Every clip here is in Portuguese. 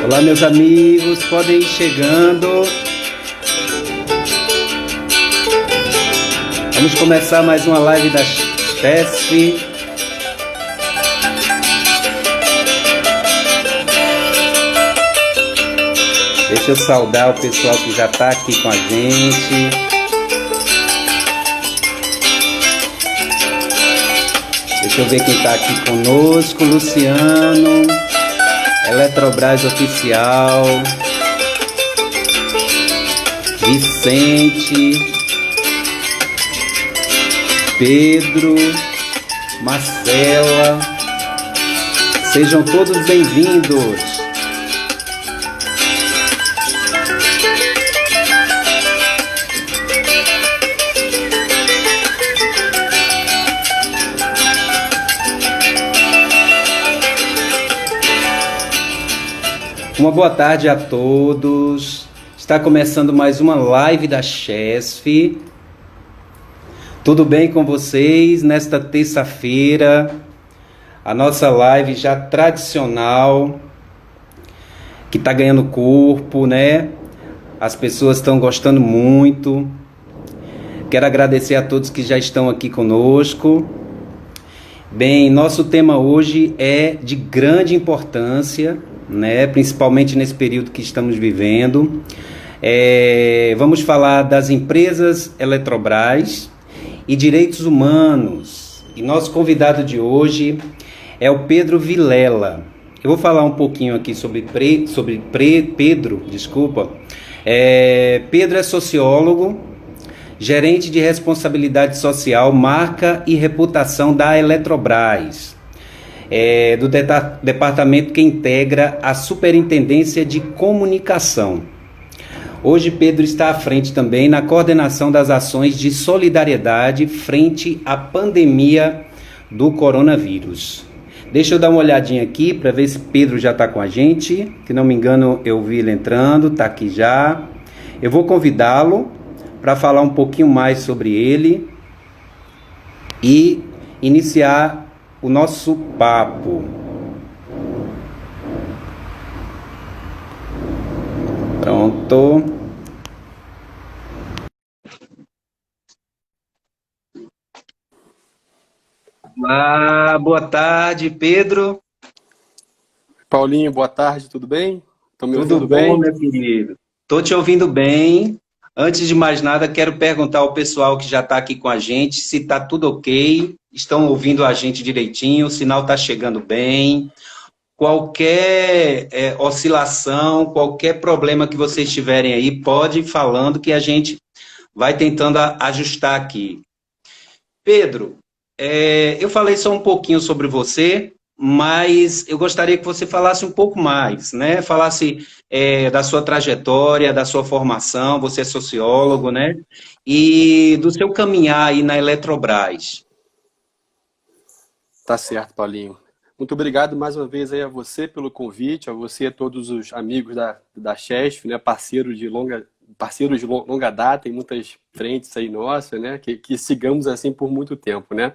Olá, meus amigos, podem ir chegando. Vamos começar mais uma live da CHESF. Deixa eu saudar o pessoal que já está aqui com a gente. Deixa eu ver quem está aqui conosco. Luciano, Eletrobras Oficial, Vicente, Pedro, Marcela, sejam todos bem-vindos. Uma boa tarde a todos. Está começando mais uma live da CHESF. Tudo bem com vocês nesta terça-feira? A nossa live já tradicional, que está ganhando corpo, né? As pessoas estão gostando muito. Quero agradecer a todos que já estão aqui conosco. Bem, nosso tema hoje é de grande importância, né? Principalmente nesse período que estamos vivendo. Vamos falar das empresas Eletrobras e direitos humanos. E nosso convidado de hoje é o Pedro Vilela. Eu vou falar um pouquinho aqui sobre Pedro, desculpa. Pedro é sociólogo, gerente de responsabilidade social, marca e reputação da Eletrobras, do departamento que integra a Superintendência de Comunicação. Hoje Pedro está à frente também na coordenação das ações de solidariedade frente à pandemia do coronavírus. Deixa eu dar uma olhadinha aqui para ver se Pedro já está com a gente. Se não me engano, eu vi ele entrando, está aqui já. Eu vou convidá-lo para falar um pouquinho mais sobre ele e iniciar o nosso papo. Pronto. Olá, boa tarde, Pedro. Paulinho, boa tarde, tudo bem? Estão me ouvindo Tudo bom, bem? meu querido? Estou te ouvindo bem. Antes de mais nada, quero perguntar ao pessoal que já está aqui com a gente se está tudo ok, estão ouvindo a gente direitinho, o sinal está chegando bem. Qualquer oscilação, qualquer problema que vocês tiverem aí, pode ir falando que a gente vai tentando ajustar aqui. Pedro, eu falei só um pouquinho sobre você, mas eu gostaria que você falasse um pouco mais, né? Falasse da sua trajetória, da sua formação, você é sociólogo, né? E do seu caminhar aí na Eletrobras. Tá certo, Paulinho. Muito obrigado mais uma vez aí a você pelo convite, a você e a todos os amigos da CHESF, né? Parceiros de longa data em muitas frentes aí nossas, né? Que sigamos assim por muito tempo, né?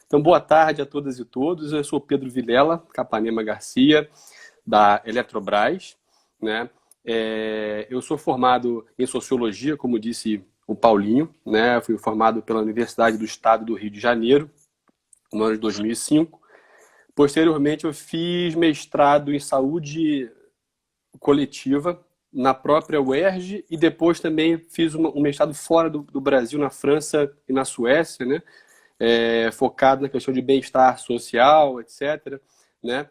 Então, boa tarde a todas e todos. Eu sou Pedro Vilela Capanema Garcia, da Eletrobras, né? Eu sou formado em Sociologia, como disse o Paulinho, né? Fui formado pela Universidade do Estado do Rio de Janeiro, no ano de 2005. Posteriormente, eu fiz mestrado em Saúde Coletiva na própria UERJ e depois também fiz um mestrado fora do Brasil, na França e na Suécia, né? Focado na questão de bem-estar social, etc., né?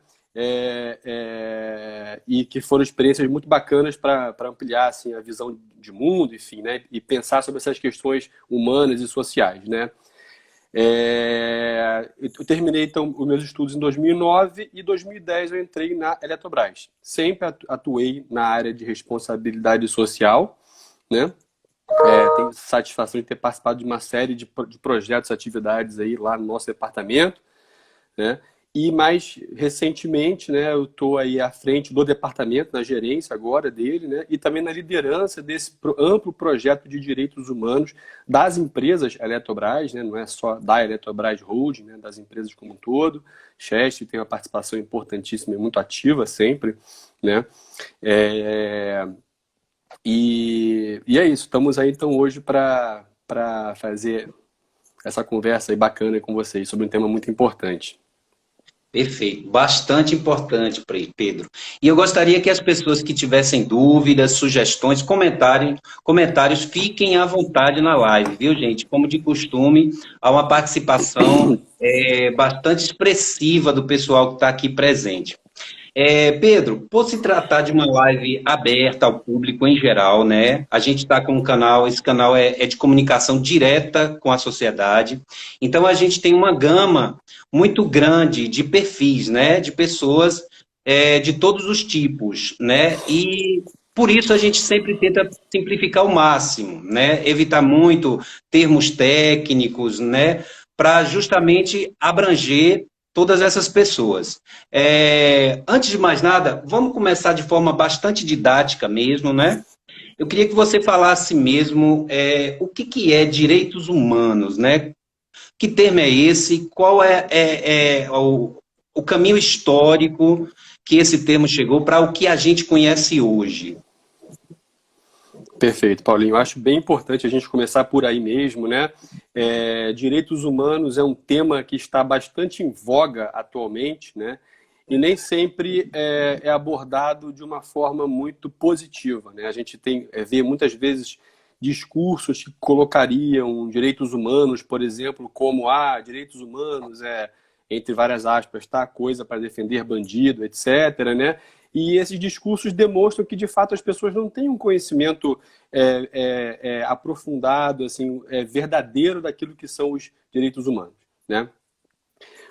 E que foram experiências muito bacanas para ampliar assim, a visão de mundo, enfim, né? E pensar sobre essas questões humanas e sociais, né? Eu terminei então os meus estudos em 2009 e em 2010 eu entrei na Eletrobras. Sempre atuei na área de responsabilidade social, né? Tenho satisfação de ter participado de uma série de projetos, atividades aí lá no nosso departamento, né? E mais recentemente, né, eu estou aí à frente do departamento, na gerência agora dele, né, e também na liderança desse amplo projeto de direitos humanos das empresas Eletrobras, né, não é só da Eletrobras Holding, né, das empresas como um todo. CHESF tem uma participação importantíssima e muito ativa sempre, né? É, e é isso, estamos aí então hoje para fazer essa conversa aí bacana com vocês sobre um tema muito importante. Perfeito, bastante importante, Pedro. E eu gostaria que as pessoas que tivessem dúvidas, sugestões, comentários, fiquem à vontade na live, viu, gente? Como de costume, há uma participação bastante expressiva do pessoal que está aqui presente. Pedro, por se tratar de uma live aberta ao público em geral, né? A gente está com um canal, esse canal é de comunicação direta com a sociedade. Então a gente tem uma gama muito grande de perfis, né? De pessoas de todos os tipos, né? E por isso a gente sempre tenta simplificar ao máximo, né? Evitar muito termos técnicos, né? Para justamente abranger todas essas pessoas. Antes de mais nada, vamos começar de forma bastante didática mesmo, né? Eu queria que você falasse mesmo o que é direitos humanos, né? Que termo é esse? Qual é o caminho histórico que esse termo chegou para o que a gente conhece hoje? Perfeito, Paulinho. Eu acho bem importante a gente começar por aí mesmo, né? Direitos humanos é um tema que está bastante em voga atualmente, né? E nem sempre é abordado de uma forma muito positiva, né? A gente vê muitas vezes discursos que colocariam direitos humanos, por exemplo, como direitos humanos entre várias aspas, tá? Coisa para defender bandido, etc., né? E esses discursos demonstram que, de fato, as pessoas não têm um conhecimento aprofundado, assim, verdadeiro daquilo que são os direitos humanos, né?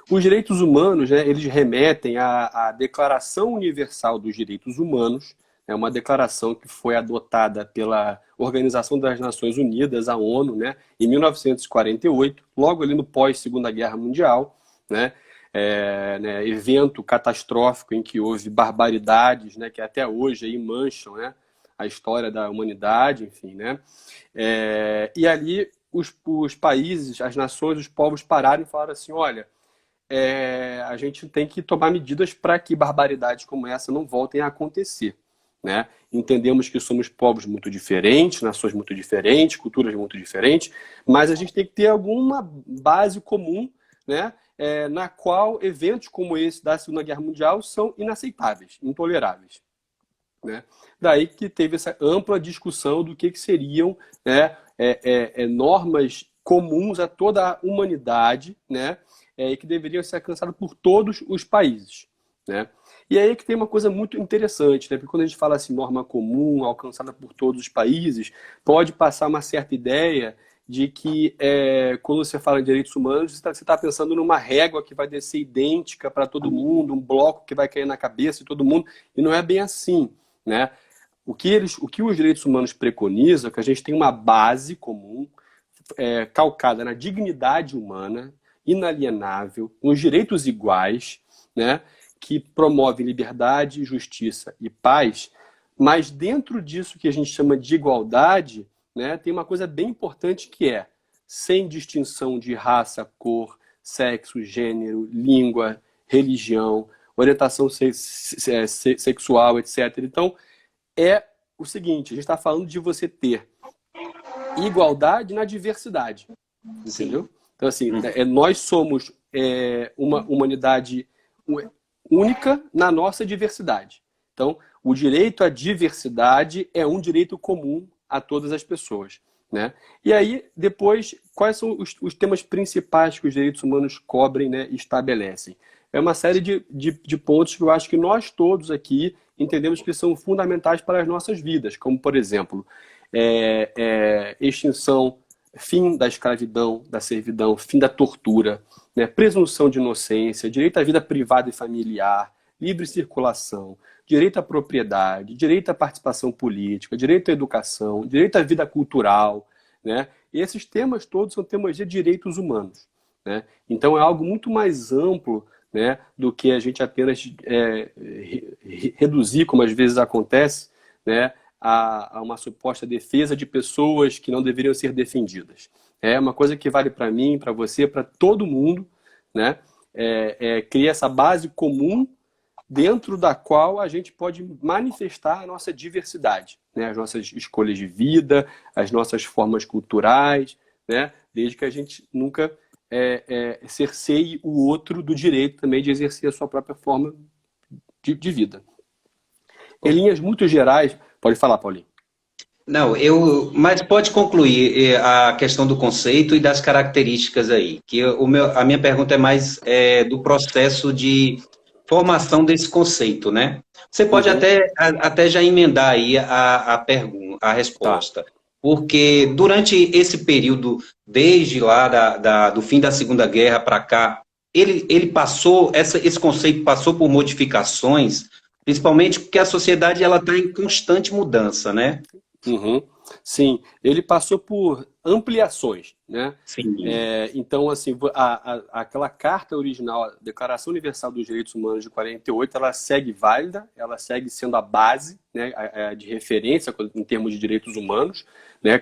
Os direitos humanos, né, eles remetem à Declaração Universal dos Direitos Humanos, é uma declaração que foi adotada pela Organização das Nações Unidas, a ONU, né, em 1948, logo ali no pós-Segunda Guerra Mundial, né? Evento catastrófico em que houve barbaridades, né, que até hoje aí mancham, né, a história da humanidade, enfim, né? E ali os países, as nações, os povos pararam e falaram assim, olha, a gente tem que tomar medidas para que barbaridades como essa não voltem a acontecer, né? Entendemos que somos povos muito diferentes, nações muito diferentes, culturas muito diferentes, mas a gente tem que ter alguma base comum, né? Na qual eventos como esse da Segunda Guerra Mundial são inaceitáveis, intoleráveis, né? Daí que teve essa ampla discussão do que seriam, né, normas comuns a toda a humanidade, né, e que deveriam ser alcançadas por todos os países, né? E aí que tem uma coisa muito interessante, né? Porque quando a gente fala assim, norma comum, alcançada por todos os países, pode passar uma certa ideia de que quando você fala em direitos humanos, você está pensando numa régua que vai descer idêntica para todo mundo, um bloco que vai cair na cabeça de todo mundo, e não é bem assim, né? O que os direitos humanos preconizam é que a gente tem uma base comum, calcada na dignidade humana, inalienável, nos direitos iguais, né? Que promove liberdade, justiça e paz, mas dentro disso que a gente chama de igualdade, né, tem uma coisa bem importante que sem distinção de raça, cor, sexo, gênero, língua, religião, orientação sexual, etc. Então, é o seguinte, a gente está falando de você ter igualdade na diversidade, entendeu? Então, assim, nós somos uma humanidade única na nossa diversidade. Então, o direito à diversidade é um direito comum a todas as pessoas, né? E aí, depois, quais são os temas principais que os direitos humanos cobrem, né, e estabelecem? É uma série de pontos que eu acho que nós todos aqui entendemos que são fundamentais para as nossas vidas, como, por exemplo, extinção, fim da escravidão, da servidão, fim da tortura, né, presunção de inocência, direito à vida privada e familiar, livre circulação, direito à propriedade, direito à participação política, direito à educação, direito à vida cultural, né? E esses temas todos são temas de direitos humanos, né? Então é algo muito mais amplo, né, do que a gente apenas reduzir, como às vezes acontece, né, a uma suposta defesa de pessoas que não deveriam ser defendidas. É uma coisa que vale para mim, para você, para todo mundo, né? Cria essa base comum dentro da qual a gente pode manifestar a nossa diversidade, né? As nossas escolhas de vida, as nossas formas culturais, né? Desde que a gente nunca cerceie o outro do direito também de exercer a sua própria forma de vida. Em linhas muito gerais, pode falar, Paulinho. Não, mas pode concluir a questão do conceito e das características aí, que a minha pergunta é mais do processo de formação desse conceito, né? Você pode até já emendar aí a pergunta, a Tá. resposta, porque durante esse período, desde lá do fim da Segunda Guerra para cá, ele passou, esse conceito passou por modificações, principalmente porque a sociedade ela está em constante mudança, né? Uhum. Sim, ele passou por ampliações, né? Sim. Então, assim, aquela carta original, a Declaração Universal dos Direitos Humanos de 48, ela segue válida, ela segue sendo a base, né, de referência em termos de direitos humanos, né,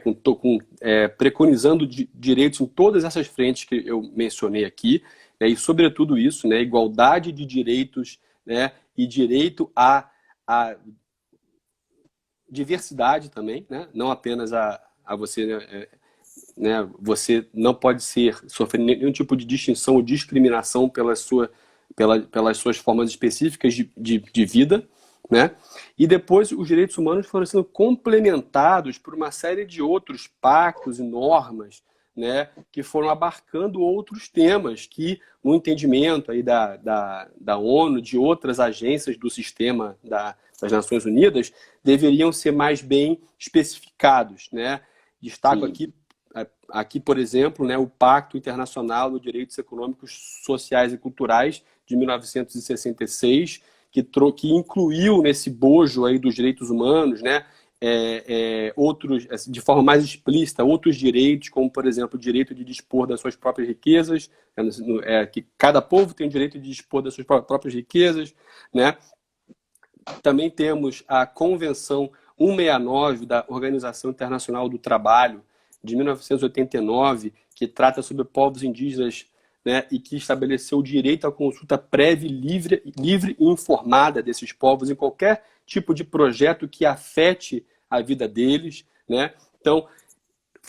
preconizando direitos em todas essas frentes que eu mencionei aqui, né, e sobretudo isso, né, igualdade de direitos, né, e direito a diversidade também, né? Não apenas a você, né? Você não pode sofrer nenhum tipo de distinção ou discriminação pelas suas formas específicas de vida, né? E depois os direitos humanos foram sendo complementados por uma série de outros pactos e normas, né, que foram abarcando outros temas que, no entendimento aí da ONU, de outras agências do sistema das Nações Unidas, deveriam ser mais bem especificados, né? Destaco aqui, por exemplo, né, o Pacto Internacional dos Direitos Econômicos, Sociais e Culturais de 1966, que incluiu nesse bojo aí dos direitos humanos, né, outros, de forma mais explícita, outros direitos, como, por exemplo, o direito de dispor das suas próprias riquezas, que cada povo tem o direito de dispor das suas próprias riquezas, né? Também temos a Convenção 169 da Organização Internacional do Trabalho, de 1989, que trata sobre povos indígenas, né, e que estabeleceu o direito à consulta prévia, livre e informada desses povos em qualquer tipo de projeto que afete a vida deles, né? Então,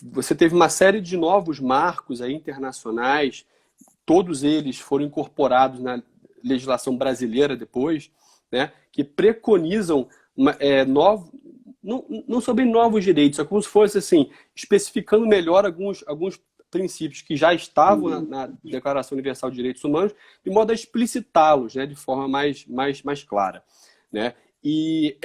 você teve uma série de novos marcos aí internacionais, todos eles foram incorporados na legislação brasileira depois, né, que preconizam não são bem novos direitos, é como se fosse assim, especificando melhor alguns princípios que já estavam na Declaração Universal de Direitos Humanos, de modo a explicitá-los, né, de forma mais clara, né? E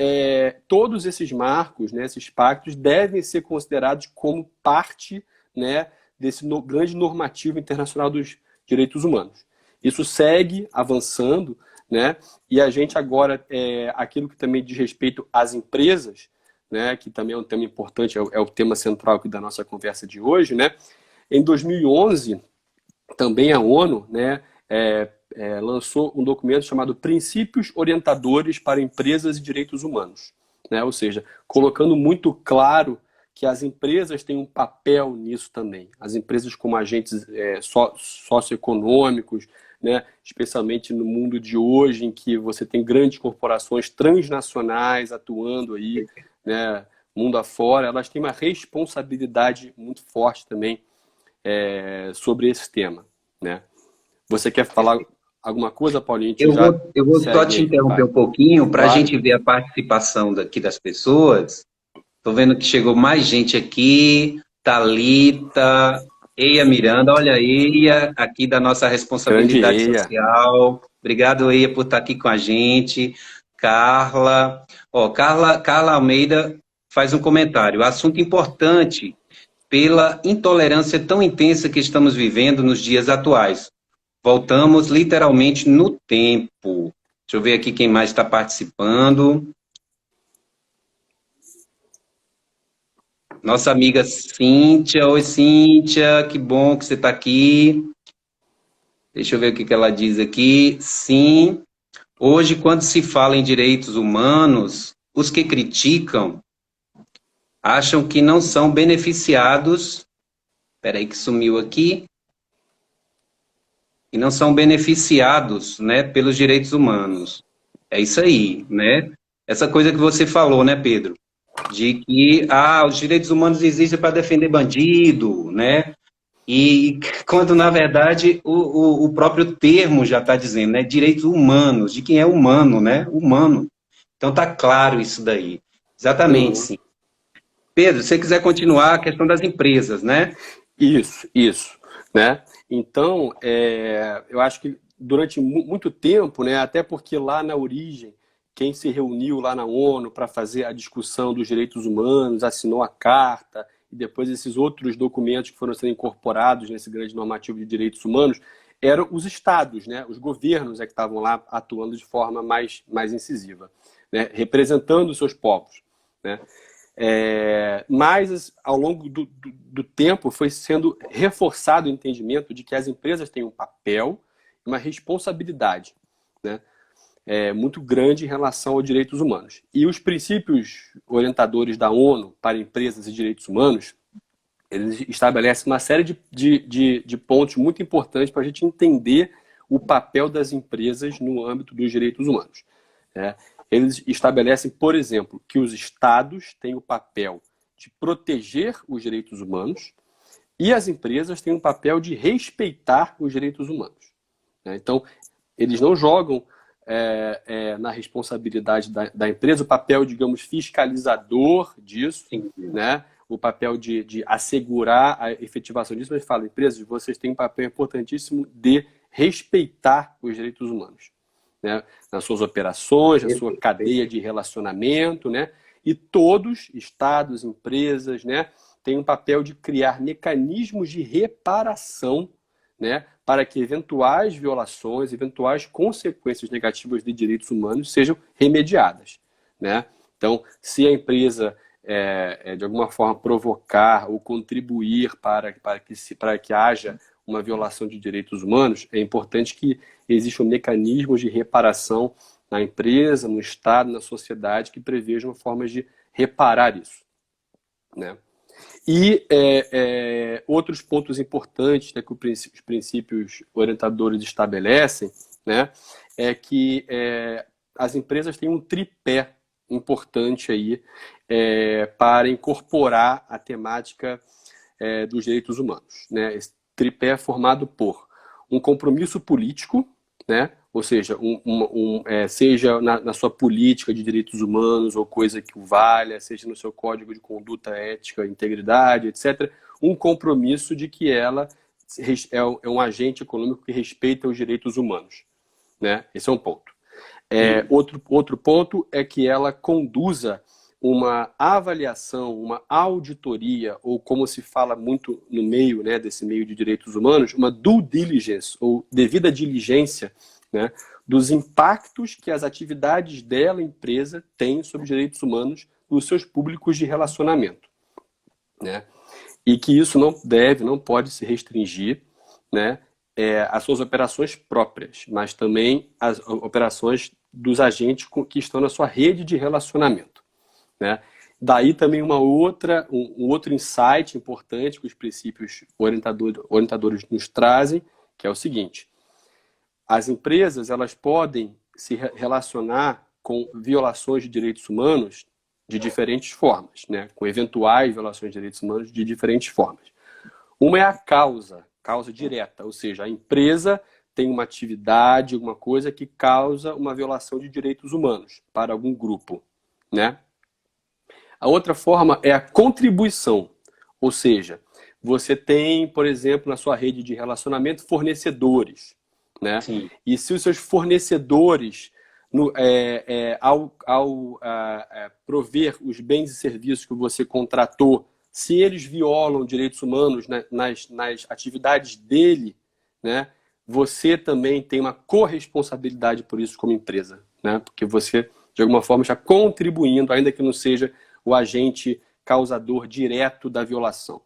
todos esses marcos, né, esses pactos, devem ser considerados como parte, né, desse grande normativo internacional dos direitos humanos. Isso segue avançando, né? E a gente agora, aquilo que também diz respeito às empresas, né, que também é um tema importante, é o tema central aqui da nossa conversa de hoje, né? Em 2011, também a ONU, né, lançou um documento chamado Princípios Orientadores para Empresas e Direitos Humanos, né? Ou seja, colocando muito claro que as empresas têm um papel nisso também. As empresas como agentes socioeconômicos, né? Especialmente no mundo de hoje, em que você tem grandes corporações transnacionais atuando aí, né, mundo afora, elas têm uma responsabilidade muito forte também sobre esse tema, né? Você quer falar alguma coisa, Paulinho? Eu vou só te interromper um pouquinho para a Claro. gente ver a participação daqui das pessoas. Estou vendo que chegou mais gente aqui. Thalita, Eia Miranda, olha a Eia, aqui da nossa responsabilidade Grande Eia. social. Obrigado, Eia, por estar aqui com a gente. Carla. Carla Almeida faz um comentário. Assunto importante pela intolerância tão intensa que estamos vivendo nos dias atuais. Voltamos literalmente no tempo. Deixa eu ver aqui quem mais está participando. Nossa amiga Cíntia. Oi, Cíntia. Que bom que você está aqui. Deixa eu ver o que ela diz aqui. Sim. Hoje, quando se fala em direitos humanos, os que criticam acham que não são beneficiados. Espera aí que sumiu aqui. E não são beneficiados, né, pelos direitos humanos. É isso aí, né? Essa coisa que você falou, né, Pedro? De que os direitos humanos existem para defender bandido, né? E quando, na verdade, o próprio termo já está dizendo, né? Direitos humanos, de quem é humano, né? Humano. Então tá claro isso daí. Exatamente, Uhum. sim. Pedro, se você quiser continuar a questão das empresas, né? Isso, né? Então, eu acho que durante muito tempo, né, até porque lá na origem, quem se reuniu lá na ONU para fazer a discussão dos direitos humanos, assinou a carta, e depois esses outros documentos que foram sendo incorporados nesse grande normativo de direitos humanos, eram os estados, né? Os governos é que estavam lá atuando de forma mais incisiva, né? Representando os seus povos, né? Mas, ao longo do tempo, foi sendo reforçado o entendimento de que as empresas têm um papel, uma responsabilidade, né, muito grande em relação aos direitos humanos. E os princípios orientadores da ONU para empresas e direitos humanos, eles estabelecem uma série de pontos muito importantes para a gente entender o papel das empresas no âmbito dos direitos humanos, né? Eles estabelecem, por exemplo, que os estados têm o papel de proteger os direitos humanos e as empresas têm o papel de respeitar os direitos humanos, né? Então, eles não jogam na responsabilidade da empresa o papel, digamos, fiscalizador disso, Sim. né? O papel de assegurar a efetivação disso, mas falam, empresas, vocês têm um papel importantíssimo de respeitar os direitos humanos, né? Nas suas operações, na sua cadeia de relacionamento, né? E todos, estados, empresas, né, têm um papel de criar mecanismos de reparação, né, para que eventuais violações, eventuais consequências negativas de direitos humanos sejam remediadas, né? Então, se a empresa de alguma forma provocar ou contribuir para que haja uma violação de direitos humanos, é importante que existam mecanismos de reparação na empresa, no Estado, na sociedade, que prevejam formas de reparar isso, né? E outros pontos importantes, né, que os princípios orientadores estabelecem, né, é que as empresas têm um tripé importante aí para incorporar a temática dos direitos humanos, né? Esse tripé é formado por um compromisso político, né? Ou seja, seja na sua política de direitos humanos ou coisa que o valha, seja no seu código de conduta ética, integridade, etc., um compromisso de que ela é um agente econômico que respeita os direitos humanos, né? Esse é um ponto. Outro ponto é que ela conduza uma avaliação, uma auditoria, ou como se fala muito no meio, né, desse meio de direitos humanos, uma due diligence, ou devida diligência, né, dos impactos que as atividades dela, empresa, têm sobre direitos humanos nos seus públicos de relacionamento, né? E que isso não pode se restringir, né, às suas operações próprias, mas também às operações dos agentes que estão na sua rede de relacionamento, né? Daí também um outro insight importante que os princípios orientadores nos trazem, que é o seguinte: as empresas elas podem se relacionar com violações de direitos humanos de diferentes formas, né? Com eventuais violações de direitos humanos de diferentes formas. Uma é a causa direta, ou seja, a empresa tem uma atividade, alguma coisa que causa uma violação de direitos humanos para algum grupo, né? A outra forma é a contribuição, ou seja, você tem, por exemplo, na sua rede de relacionamento, fornecedores, né? Sim. E se os seus fornecedores, ao prover os bens e serviços que você contratou, se eles violam direitos humanos nas atividades dele, né, você também tem uma corresponsabilidade por isso como empresa, né? Porque você, de alguma forma, está contribuindo, ainda que não seja o agente causador direto da violação,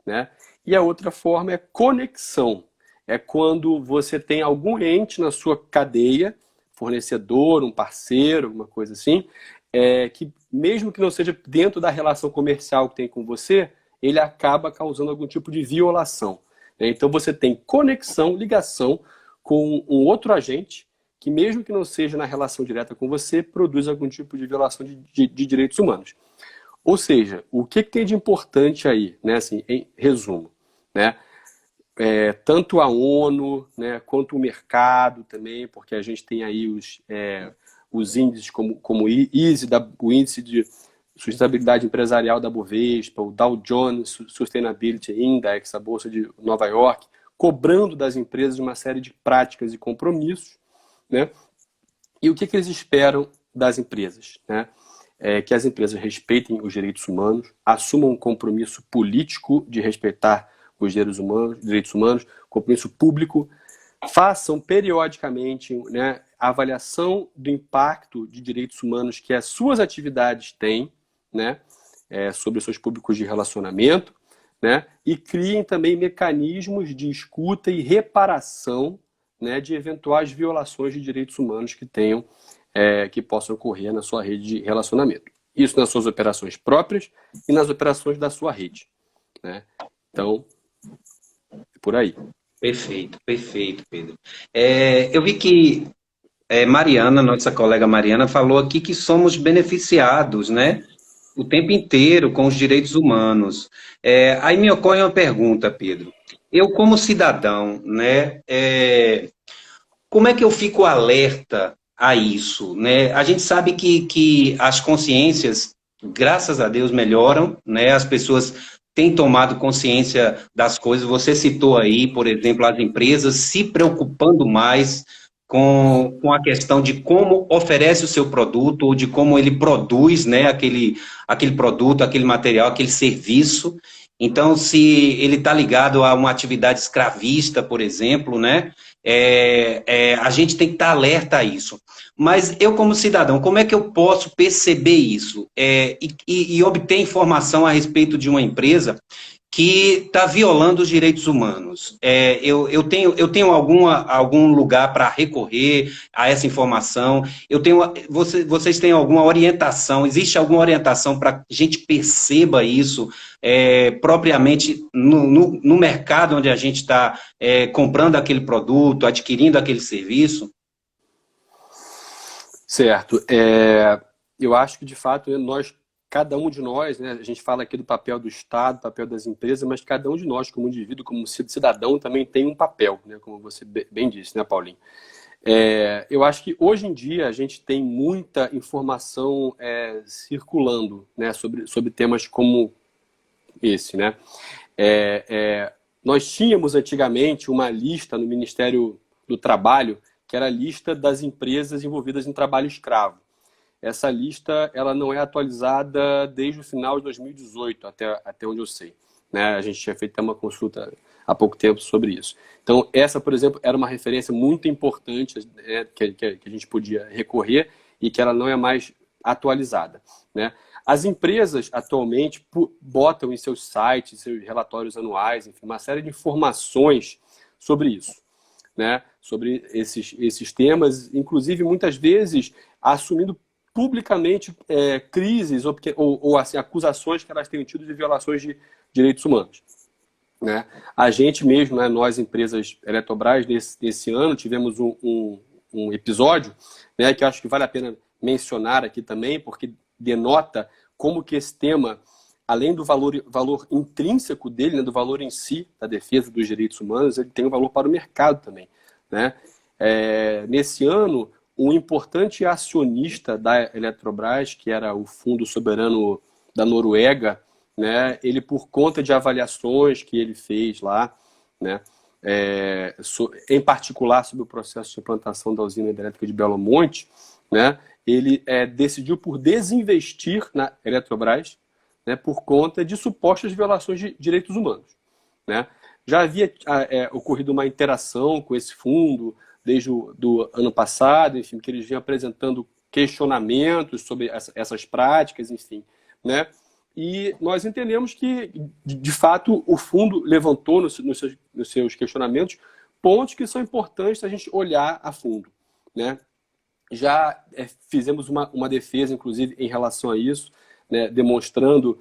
né? E a outra forma é conexão. É quando você tem algum ente na sua cadeia, fornecedor, um parceiro, alguma coisa assim, que mesmo que não seja dentro da relação comercial que tem com você, ele acaba causando algum tipo de violação, né? Então você tem conexão, ligação com um outro agente que mesmo que não seja na relação direta com você, produz algum tipo de violação de direitos humanos. Ou seja, o que tem de importante aí, né, assim, em resumo, né? Tanto a ONU, né, quanto o mercado também, porque a gente tem aí os índices como o ISE, o Índice de Sustentabilidade Empresarial da Bovespa, o Dow Jones Sustainability Index, a Bolsa de Nova York, cobrando das empresas uma série de práticas e compromissos, né? E o que eles esperam das empresas, né? Que as empresas respeitem os direitos humanos, assumam um compromisso político de respeitar os direitos humanos, compromisso público, façam periodicamente, né, a avaliação do impacto de direitos humanos que as suas atividades têm, né, sobre os seus públicos de relacionamento, né, e criem também mecanismos de escuta e reparação, né, de eventuais violações de direitos humanos que possam ocorrer na sua rede de relacionamento. Isso nas suas operações próprias e nas operações da sua rede, né? Então, por aí. Perfeito, perfeito, Pedro. Eu vi que Mariana, nossa colega Mariana, falou aqui que somos beneficiados, né? O tempo inteiro com os direitos humanos. Aí me ocorre uma pergunta, Pedro. Eu, como cidadão, né? Como é que eu fico alerta a isso, né? A gente sabe que as consciências, graças a Deus, melhoram, né? As pessoas têm tomado consciência das coisas. Você citou aí, por exemplo, as empresas se preocupando mais com a questão de como oferece o seu produto ou de como ele produz, né? Aquele produto, aquele material, aquele serviço. Então, se ele está ligado a uma atividade escravista, por exemplo, né? A gente tem que estar alerta a isso. Mas eu, como cidadão, como é que eu posso perceber isso e obter informação a respeito de uma empresa que está violando os direitos humanos? Eu tenho algum lugar para recorrer a essa informação? Vocês têm alguma orientação? Existe alguma orientação para que a gente perceba isso propriamente no mercado onde a gente está comprando aquele produto, adquirindo aquele serviço? Certo. Eu acho que, de fato, cada um de nós, né, a gente fala aqui do papel do Estado, papel das empresas, mas cada um de nós, como indivíduo, como cidadão, também tem um papel, né, como você bem disse, né, Paulinho? Eu acho que hoje em dia a gente tem muita informação circulando, né, sobre temas como esse, né? Nós tínhamos antigamente uma lista no Ministério do Trabalho, que era a lista das empresas envolvidas em trabalho escravo. Essa lista ela não é atualizada desde o final de 2018, até onde eu sei, né? A gente tinha feito até uma consulta há pouco tempo sobre isso. Então, essa, por exemplo, era uma referência muito importante, né, que a gente podia recorrer e que ela não é mais atualizada, né? As empresas, atualmente, botam em seus sites, seus relatórios anuais, enfim, uma série de informações sobre isso, né? Sobre esses temas, inclusive, muitas vezes, assumindo publicamente crises ou assim, acusações que elas tenham tido de violações de direitos humanos, né? A gente mesmo, né, nós, empresas Eletrobras, nesse ano, tivemos um episódio, né, que eu acho que vale a pena mencionar aqui também, porque denota como que esse tema, além do valor intrínseco dele, né, do valor em si, da defesa dos direitos humanos, ele tem um valor para o mercado também, né? Nesse ano, um importante acionista da Eletrobras, que era o Fundo Soberano da Noruega, né, ele, por conta de avaliações que ele fez lá, né, em particular sobre o processo de implantação da usina hidrelétrica de Belo Monte, né, ele decidiu por desinvestir na Eletrobras, né, por conta de supostas violações de direitos humanos, né? Já havia ocorrido uma interação com esse fundo desde do ano passado, enfim, que eles vinham apresentando questionamentos sobre essas práticas, enfim, né? E nós entendemos que, de fato, o fundo levantou nos seus questionamentos pontos que são importantes a gente olhar a fundo, né? Já fizemos uma defesa, inclusive, em relação a isso, né, demonstrando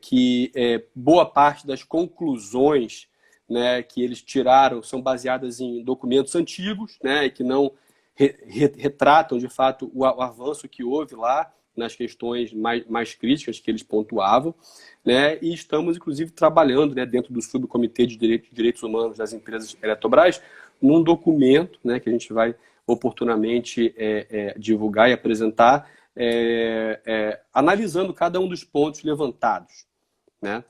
que boa parte das conclusões, né, que eles tiraram são baseadas em documentos antigos, né, e que não retratam, de fato, o avanço que houve lá nas questões mais críticas que eles pontuavam, né? E estamos, inclusive, trabalhando, né, dentro do subcomitê de direitos humanos das empresas Eletrobras, num documento, né, que a gente vai oportunamente divulgar e apresentar, analisando cada um dos pontos levantados, né,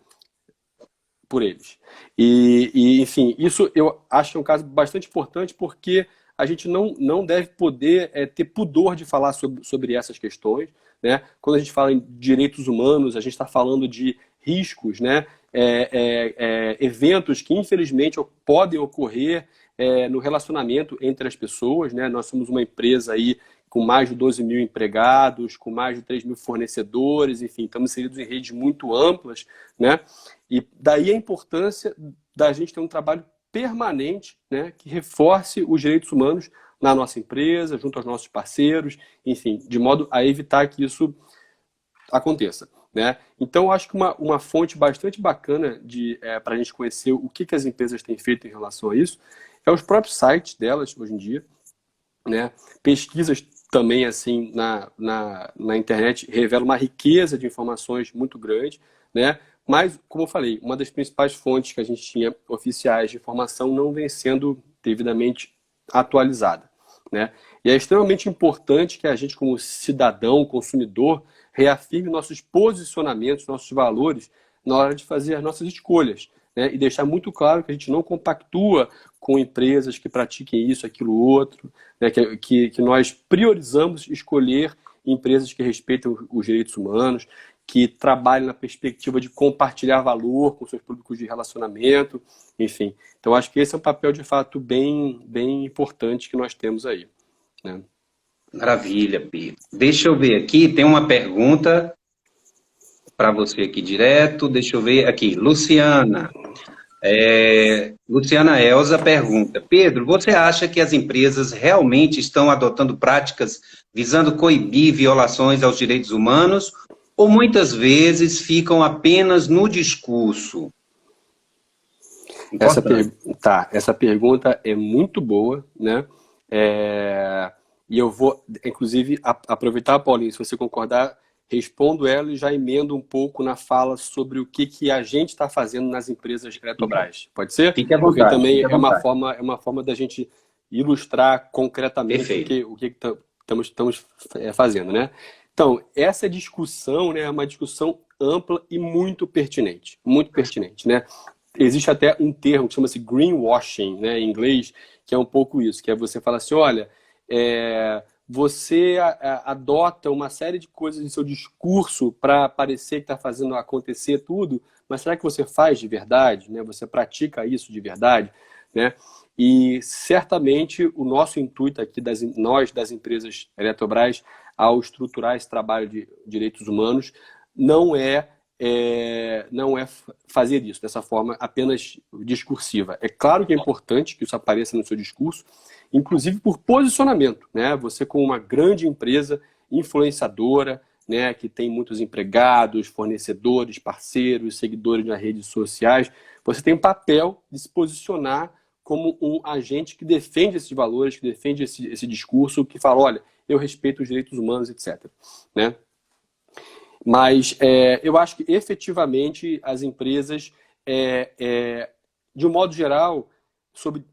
por eles. Enfim, isso eu acho que é um caso bastante importante, porque a gente não deve poder ter pudor de falar sobre essas questões, né? Quando a gente fala em direitos humanos, a gente está falando de riscos, né? Eventos que, infelizmente, podem ocorrer no relacionamento entre as pessoas, né? Nós somos uma empresa aí com mais de 12 mil empregados, com mais de 3 mil fornecedores, enfim, estamos inseridos em redes muito amplas, né? E daí a importância da gente ter um trabalho permanente, né, que reforce os direitos humanos na nossa empresa, junto aos nossos parceiros, enfim, de modo a evitar que isso aconteça, né? Então, acho que uma fonte bastante bacana para a gente conhecer o que as empresas têm feito em relação a isso é os próprios sites delas, hoje em dia, né? Pesquisas também, assim, na internet revelam uma riqueza de informações muito grande, né? Mas, como eu falei, uma das principais fontes que a gente tinha oficiais de informação não vem sendo devidamente atualizada, né? E é extremamente importante que a gente, como cidadão, consumidor, reafirme nossos posicionamentos, nossos valores na hora de fazer as nossas escolhas, né? E deixar muito claro que a gente não compactua com empresas que pratiquem isso, aquilo, outro, né? Que nós priorizamos escolher empresas que respeitam os direitos humanos, que trabalham na perspectiva de compartilhar valor com seus públicos de relacionamento, enfim. Então, acho que esse é um papel, de fato, bem importante que nós temos aí, né? Maravilha, Pedro. Deixa eu ver aqui, tem uma pergunta para você aqui direto. Deixa eu ver aqui. Luciana. Luciana Elza pergunta: Pedro, você acha que as empresas realmente estão adotando práticas visando coibir violações aos direitos humanos ou muitas vezes ficam apenas no discurso? Essa pergunta é muito boa, né? E eu vou, inclusive, aproveitar, Paulinho, se você concordar, respondo ela e já emendo um pouco na fala sobre o que a gente está fazendo nas empresas Eletrobras. Pode ser? Fique à Porque vontade. também Fique à vontade. é uma forma da gente ilustrar concretamente Perfeito. o que estamos fazendo, né? Então, essa discussão, né, é uma discussão ampla e muito pertinente, né? Existe até um termo que chama-se greenwashing, né, em inglês, que é um pouco isso, que é você falar assim, olha, você adota uma série de coisas em seu discurso para parecer que está fazendo acontecer tudo, mas será que você faz de verdade, né? Você pratica isso de verdade, né? E certamente o nosso intuito aqui, nós das empresas Eletrobras, ao estruturar esse trabalho de direitos humanos, não é fazer isso dessa forma apenas discursiva. É claro que é importante que isso apareça no seu discurso, inclusive por posicionamento, né? Você, como uma grande empresa influenciadora, né, que tem muitos empregados, fornecedores, parceiros, seguidores nas redes sociais, você tem um papel de se posicionar como um agente que defende esses valores, que defende esse discurso, que fala, olha, eu respeito os direitos humanos, etc., né? Mas eu acho que, efetivamente, as empresas, de um modo geral, sobre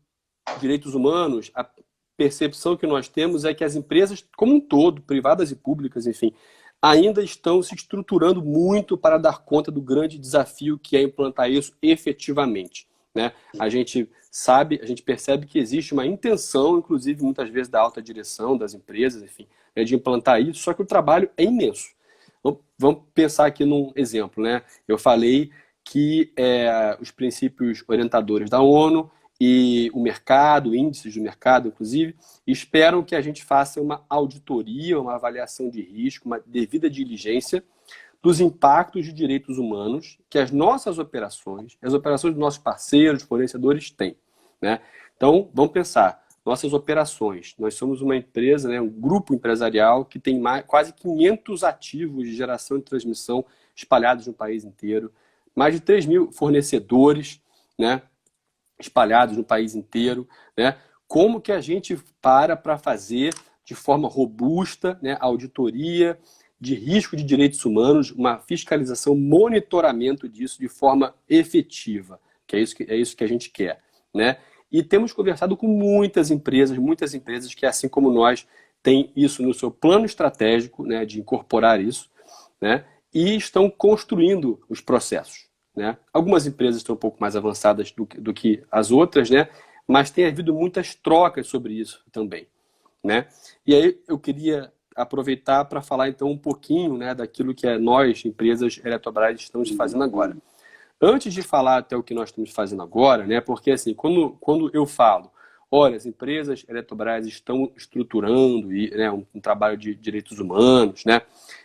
direitos humanos, a percepção que nós temos é que as empresas, como um todo, privadas e públicas, enfim, ainda estão se estruturando muito para dar conta do grande desafio que é implantar isso efetivamente, né? A gente percebe que existe uma intenção, inclusive, muitas vezes, da alta direção das empresas, enfim, de implantar isso, só que o trabalho é imenso. Vamos pensar aqui num exemplo, né? Eu falei que os princípios orientadores da ONU e o mercado, índices do mercado, inclusive, esperam que a gente faça uma auditoria, uma avaliação de risco, uma devida diligência dos impactos de direitos humanos que as nossas operações, as operações dos nossos parceiros, fornecedores têm, né? Então, vamos pensar. Nossas operações. Nós somos uma empresa, né, um grupo empresarial que tem quase 500 ativos de geração e transmissão espalhados no país inteiro, mais de 3 mil fornecedores, né, espalhados no país inteiro, né, como que a gente para fazer de forma robusta, né, auditoria de risco de direitos humanos, uma fiscalização, monitoramento disso de forma efetiva, que é isso que a gente quer, né? E temos conversado com muitas empresas que, assim como nós, têm isso no seu plano estratégico, né, de incorporar isso, né, e estão construindo os processos, né? Algumas empresas estão um pouco mais avançadas do que as outras, né, mas tem havido muitas trocas sobre isso também, né? E aí eu queria aproveitar para falar então um pouquinho, né, daquilo que nós, empresas Eletrobras, estamos fazendo agora. Antes de falar até o que nós estamos fazendo agora, né, porque assim, quando eu falo, olha, as empresas Eletrobras estão estruturando né, um trabalho de direitos humanos, né,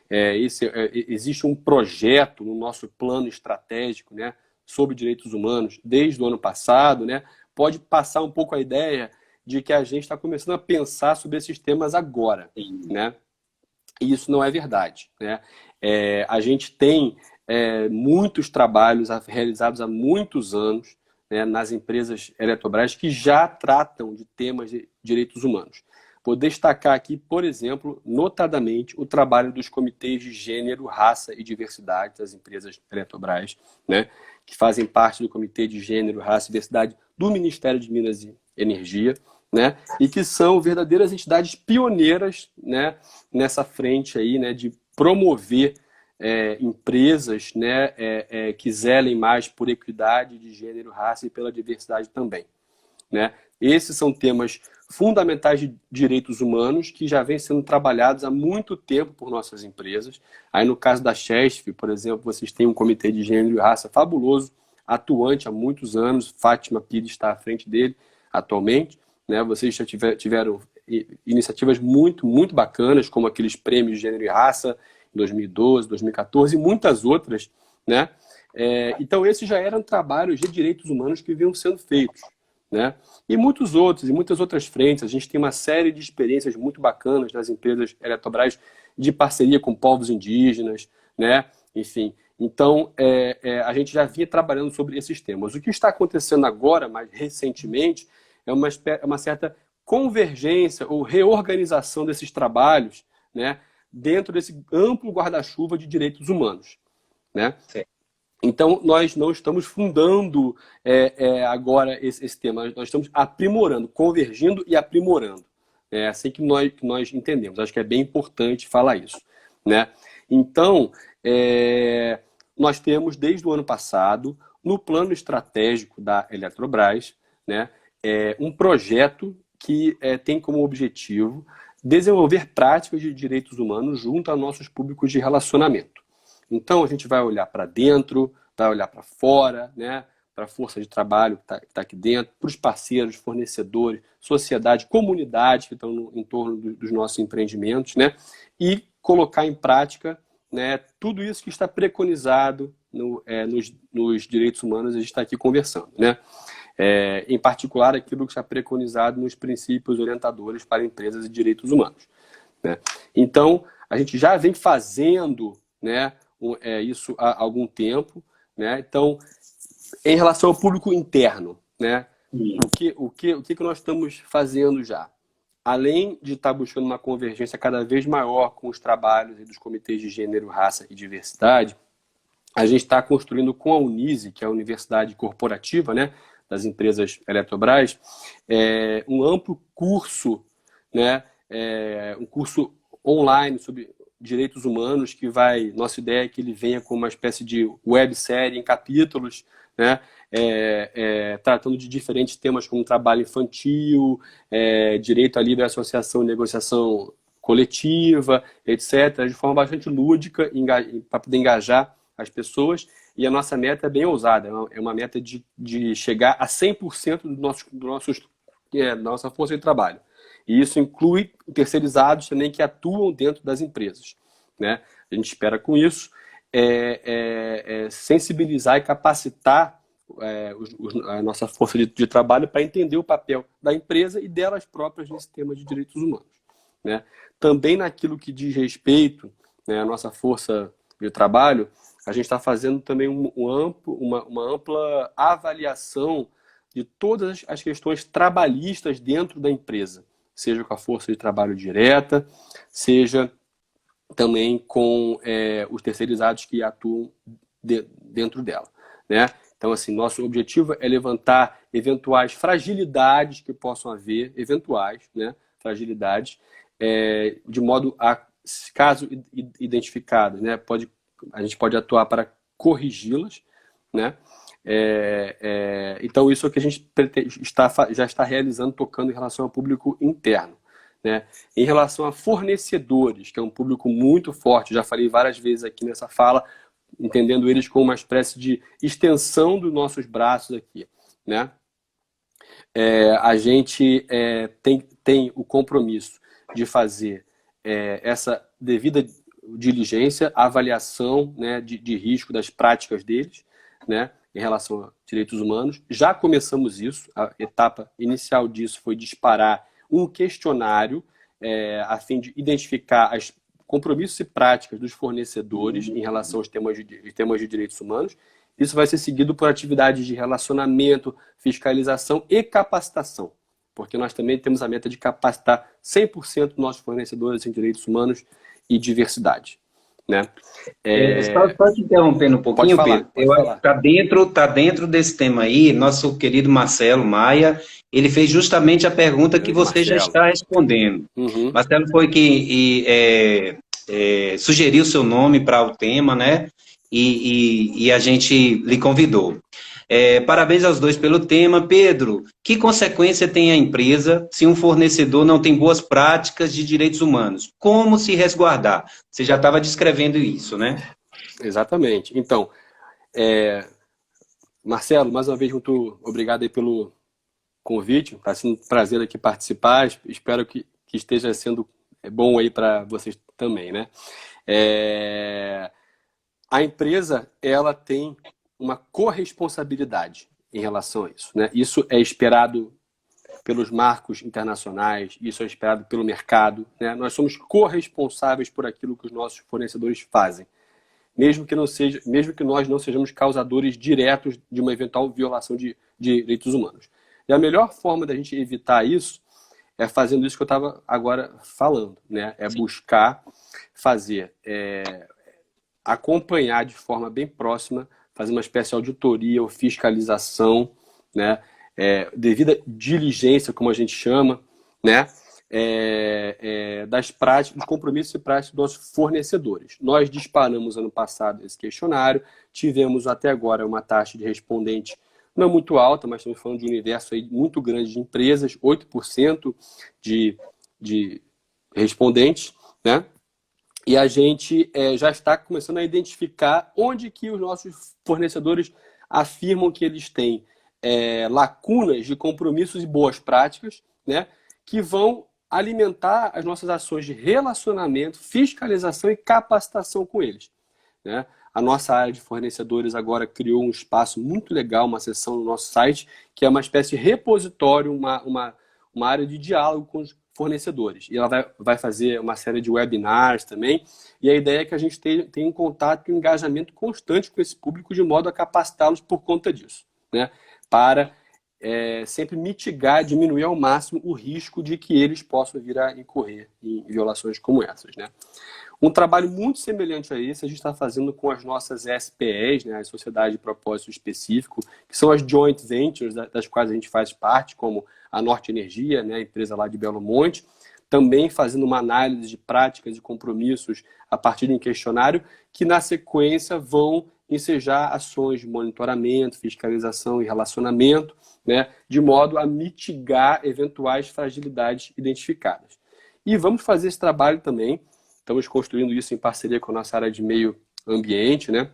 existe um projeto no nosso plano estratégico, né, sobre direitos humanos desde o ano passado, né, pode passar um pouco a ideia de que a gente está começando a pensar sobre esses temas agora, né? E isso não é verdade, né? A gente tem muitos trabalhos realizados há muitos anos, né, nas empresas Eletrobras que já tratam de temas de direitos humanos. Vou destacar aqui, por exemplo, notadamente, o trabalho dos comitês de gênero, raça e diversidade das empresas Eletrobras, né, que fazem parte do Comitê de Gênero, Raça e Diversidade do Ministério de Minas e Energia, né, e que são verdadeiras entidades pioneiras, né, nessa frente aí, né, de promover empresas, né, que zelem mais por equidade de gênero, raça e pela diversidade também, né? Esses são temas fundamentais de direitos humanos que já vêm sendo trabalhados há muito tempo por nossas empresas. Aí no caso da Chesf, por exemplo, vocês têm um comitê de gênero e raça fabuloso, atuante há muitos anos. Fátima Pires está à frente dele atualmente, né? Vocês já tiveram iniciativas muito, muito bacanas, como aqueles prêmios de gênero e raça em 2012, 2014 e muitas outras, né? Então esses já eram trabalhos de direitos humanos que vinham sendo feitos, né? E muitas outras frentes. A gente tem uma série de experiências muito bacanas nas empresas Eletrobras de parceria com povos indígenas, né? Enfim, então a gente já vinha trabalhando sobre esses temas. O que está acontecendo agora, mais recentemente, é uma certa convergência ou reorganização desses trabalhos, né, dentro desse amplo guarda-chuva de direitos humanos, né? Sim. Então, nós não estamos fundando agora esse tema, nós estamos aprimorando, convergindo e aprimorando. É assim que nós entendemos. Acho que é bem importante falar isso, né? Então, nós temos, desde o ano passado, no plano estratégico da Eletrobras, né, um projeto que tem como objetivo desenvolver práticas de direitos humanos junto a nossos públicos de relacionamento. Então, a gente vai olhar para dentro, vai olhar para fora, né? Para a força de trabalho que está aqui dentro, para os parceiros, fornecedores, sociedade, comunidade que estão em torno dos nossos empreendimentos, né? E colocar em prática, né, tudo isso que está preconizado nos direitos humanos, a gente está aqui conversando, né? Em particular, aquilo que está preconizado nos princípios orientadores para empresas e direitos humanos, né? Então, a gente já vem fazendo, né, isso há algum tempo, né? Então, em relação ao público interno, né, o que nós estamos fazendo já? Além de estar buscando uma convergência cada vez maior com os trabalhos dos comitês de gênero, raça e diversidade, a gente está construindo com a Unise, que é a Universidade Corporativa, né, das empresas Eletrobras, um amplo curso, né, um curso online sobre direitos humanos nossa ideia é que ele venha com uma espécie de websérie em capítulos, né, tratando de diferentes temas como trabalho infantil, direito à livre associação e negociação coletiva, etc., de forma bastante lúdica, para poder engajar as pessoas. E a nossa meta é bem ousada, é uma meta de chegar a 100% da nossa força de trabalho. E isso inclui terceirizados também que atuam dentro das empresas, né? A gente espera com isso sensibilizar e capacitar a nossa força de trabalho para entender o papel da empresa e delas próprias nesse tema de direitos humanos, né? Também naquilo que diz respeito, né, à nossa força de trabalho, a gente está fazendo também uma ampla avaliação de todas as questões trabalhistas dentro da empresa, seja com a força de trabalho direta, seja também com os terceirizados que atuam dentro dela, né? Então, assim, nosso objetivo é levantar eventuais fragilidades que possam haver, eventuais, né, fragilidades, de modo a, caso identificadas, né, a gente pode atuar para corrigi-las, né? Então, isso é o que a gente já está realizando, tocando em relação ao público interno, né? Em relação a fornecedores, que é um público muito forte, já falei várias vezes aqui nessa fala, entendendo eles como uma espécie de extensão dos nossos braços aqui, né? A gente tem o compromisso de fazer essa devida diligência, avaliação, né, de risco das práticas deles, né, em relação a direitos humanos. Já começamos isso, a etapa inicial disso foi disparar um questionário a fim de identificar os compromissos e práticas dos fornecedores em relação aos temas de direitos humanos. Isso vai ser seguido por atividades de relacionamento, fiscalização e capacitação, porque nós também temos a meta de capacitar 100% dos nossos fornecedores em direitos humanos e diversidade, né? Só te interrompendo um pouquinho, Pedro. Tá dentro desse tema aí, nosso querido Marcelo Maia, ele fez justamente a pergunta que você já está respondendo. Uhum. Marcelo foi que sugeriu seu nome para o tema, né? E a gente lhe convidou. Parabéns aos dois pelo tema. Pedro, que consequência tem a empresa se um fornecedor não tem boas práticas de direitos humanos? Como se resguardar? Você já estava descrevendo isso, né? Exatamente. Então, Marcelo, mais uma vez, muito obrigado aí pelo convite. Está sendo um prazer aqui participar. Espero que esteja sendo bom aí para vocês também, né? A empresa, ela tem uma corresponsabilidade em relação a isso, né? Isso é esperado pelos marcos internacionais, isso é esperado pelo mercado, né? Nós somos corresponsáveis por aquilo que os nossos fornecedores fazem, mesmo que nós não sejamos causadores diretos de uma eventual violação de direitos humanos. E a melhor forma da gente evitar isso é fazendo isso que eu estava agora falando, né? É buscar fazer, acompanhar de forma bem próxima, fazer uma espécie de auditoria ou fiscalização, né? Devida diligência, como a gente chama, né? Das práticas, dos compromissos e práticas dos nossos fornecedores. Nós disparamos ano passado esse questionário, tivemos até agora uma taxa de respondente não muito alta, mas estamos falando de um universo aí muito grande de empresas, 8% de respondentes, né? E a gente já está começando a identificar onde que os nossos fornecedores afirmam que eles têm lacunas de compromissos e boas práticas, né, que vão alimentar as nossas ações de relacionamento, fiscalização e capacitação com eles, né? A nossa área de fornecedores agora criou um espaço muito legal, uma seção no nosso site, que é uma espécie de repositório, uma área de diálogo com os fornecedores. E ela vai fazer uma série de webinars também. E a ideia é que a gente tenha um contato e um engajamento constante com esse público, de modo a capacitá-los por conta disso, né? Para sempre mitigar, diminuir ao máximo o risco de que eles possam vir a incorrer em violações como essas, né? Um trabalho muito semelhante a esse a gente está fazendo com as nossas SPEs, né, as Sociedades de Propósito Específico, que são as joint ventures das quais a gente faz parte, como a Norte Energia, né, a empresa lá de Belo Monte, também fazendo uma análise de práticas e compromissos a partir de um questionário, que na sequência vão ensejar ações de monitoramento, fiscalização e relacionamento, né, de modo a mitigar eventuais fragilidades identificadas. E vamos fazer esse trabalho também. Estamos construindo isso em parceria com a nossa área de meio ambiente, né?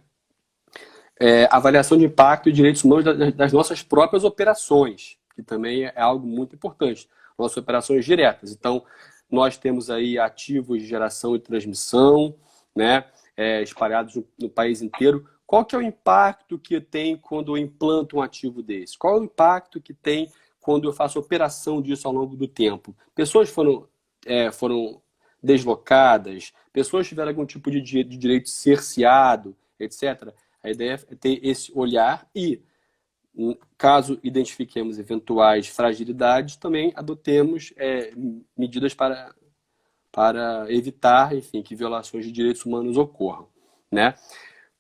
Avaliação de impacto e direitos humanos das nossas próprias operações, que também é algo muito importante. Nossas operações diretas. Então, nós temos aí ativos de geração e transmissão, né? Espalhados no país inteiro. Qual que é o impacto que tem quando eu implanto um ativo desse? Qual é o impacto que tem quando eu faço operação disso ao longo do tempo? Pessoas foram deslocadas, pessoas tiveram algum tipo de direito cerceado, etc. A ideia é ter esse olhar e Caso identifiquemos eventuais fragilidades, também adotemos medidas para evitar, enfim, que violações de direitos humanos ocorram, né?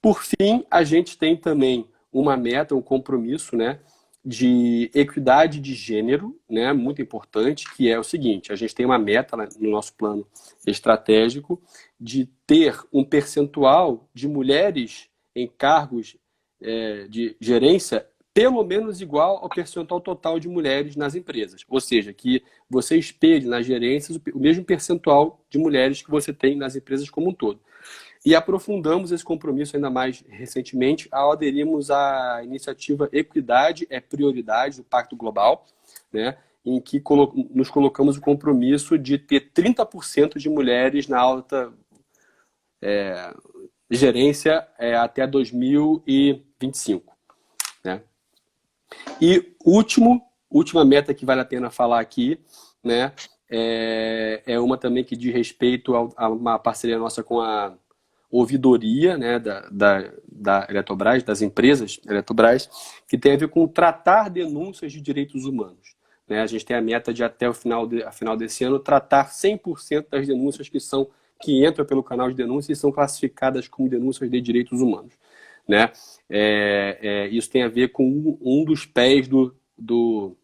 Por fim, a gente tem também uma meta, um compromisso, né, de equidade de gênero, né, muito importante, que é o seguinte: a gente tem uma meta no nosso plano estratégico de ter um percentual de mulheres em cargos de gerência pelo menos igual ao percentual total de mulheres nas empresas. Ou seja, que você espelhe nas gerências o mesmo percentual de mulheres que você tem nas empresas como um todo. E aprofundamos esse compromisso ainda mais recentemente ao aderirmos à iniciativa Equidade é Prioridade do Pacto Global, né, em que nos colocamos o compromisso de ter 30% de mulheres na alta gerência até 2025. Né? E última meta que vale a pena falar aqui, né, é uma também que diz respeito a uma parceria nossa com a ouvidoria, né, da Eletrobras, das empresas Eletrobras, que tem a ver com tratar denúncias de direitos humanos. Né? A gente tem a meta de até o final desse ano tratar 100% das denúncias que entram pelo canal de denúncia e são classificadas como denúncias de direitos humanos. Né? Isso tem a ver com um dos pés do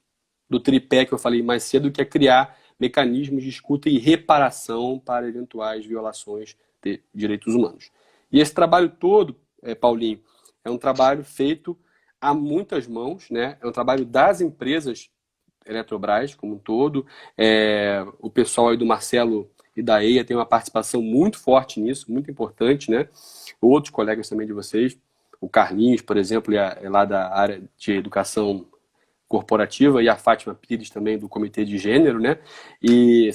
tripé que eu falei mais cedo, que é criar mecanismos de escuta e reparação para eventuais violações de direitos humanos. E esse trabalho todo, Paulinho, é um trabalho feito a muitas mãos, né? É um trabalho das empresas Eletrobras como um todo. O pessoal aí do Marcelo e da EIA tem uma participação muito forte nisso, muito importante, né? Outros colegas também de vocês, o Carlinhos, por exemplo, é lá da área de educação corporativa, e a Fátima Pires também do Comitê de Gênero, né? E